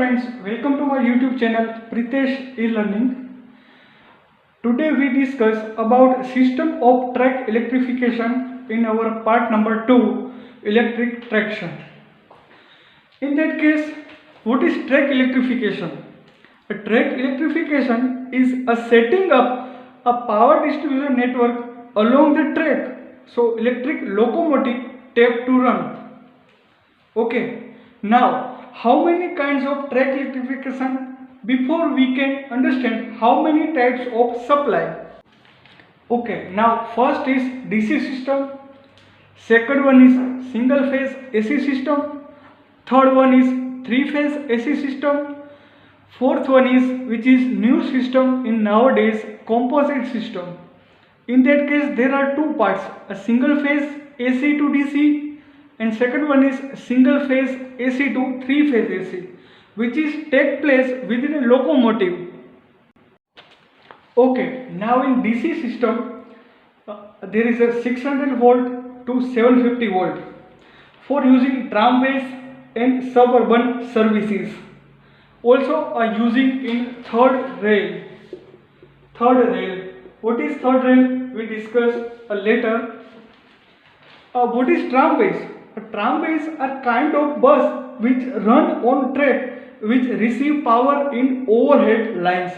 friends, welcome to my YouTube channel Pritesh E-Learning. Today we discuss about system of track electrification in our part number 2, electric traction. In that case, what is track electrification? A track electrification is a setting up a power distribution network along the track so electric locomotive have to run. Okay, now how many kinds of track electrification before we can understand how many types of supply. Okay, now first is DC system, second one is single phase AC system, third one is three phase AC system, fourth one is which is new system in nowadays composite system. In that case there are two parts, a single phase AC to DC and second one is single phase AC to three phase AC, which is take place within a locomotive. Okay, now in DC system there is a 600 volt to 750 volt for using tramways and suburban services. Also using in third rail. What is third rail? We discuss later. What is tramways? Tramways are kind of bus which run on track which receive power in overhead lines,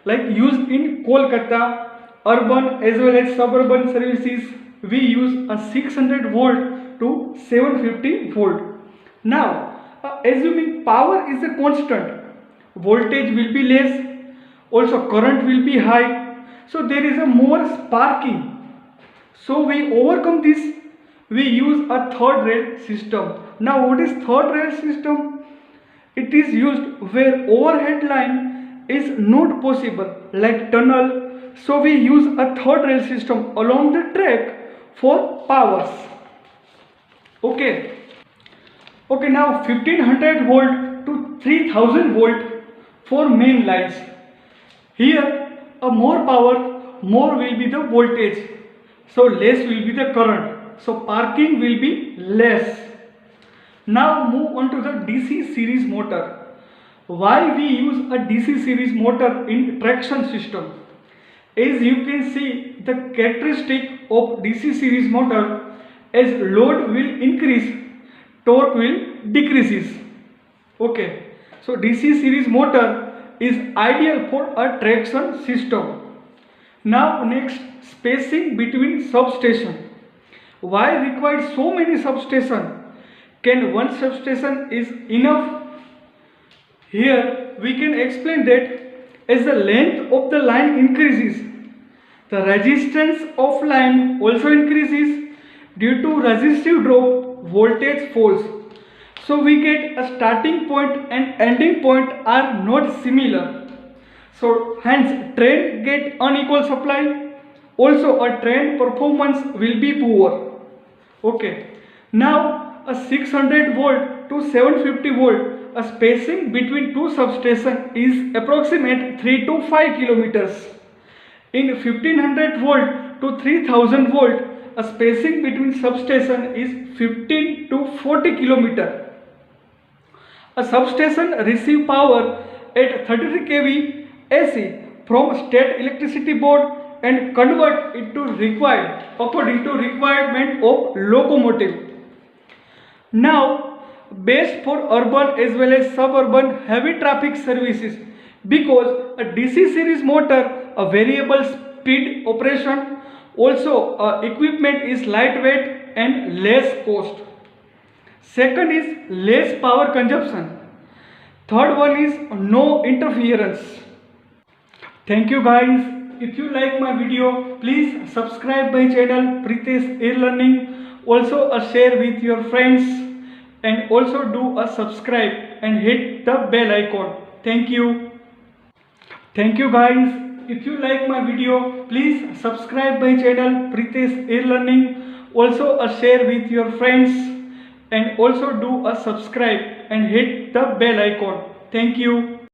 like used in Kolkata, urban as well as suburban services. We use a 600 volt to 750 volt. Now, assuming power is a constant, voltage will be less, also current will be high, so there is a more sparking. So we overcome this. We use a third rail system. Now what is third rail system? It is used where overhead line is not possible, like tunnel. So we use a third rail system along the track for powers. Okay, now 1500 volt to 3000 volt for main lines. Here a more power, more will be the voltage, so less will be the current. So sparking will be less. Now move on to the DC series motor. Why we use a DC series motor in traction system? As you can see, the characteristic of DC series motor, as load will increase, torque will decreases. Okay, so DC series motor is ideal for a traction system. Now next, spacing between substation. Why required so many substations? Can one substation is enough? Here we can explain that as the length of the line increases, the resistance of line also increases. Due to resistive drop, voltage falls. So we get a starting point and ending point are not similar. So hence train get unequal supply. Also a train performance will be poor. Okay, now a 600 volt to 750 volt, a spacing between two substations is approximate 3 to 5 kilometers. In 1500 volt to 3000 volt, a spacing between substation is 15 to 40 kilometer. A substation receive power at 33 kV AC from State Electricity Board and convert it to required according to requirement of locomotive. Now best for urban as well as suburban heavy traffic services, because a DC series motor a variable speed operation, also equipment is lightweight and less cost. Second is less power consumption. Third one is no interference. Thank you guys. If you like my video, please subscribe my channel Pritesh E-Learning. Also share with your friends and also do a subscribe and hit the bell icon. Thank you. Thank you guys. If you like my video, please subscribe my channel Pritesh E-Learning. Also share with your friends and also do a subscribe and hit the bell icon. Thank you.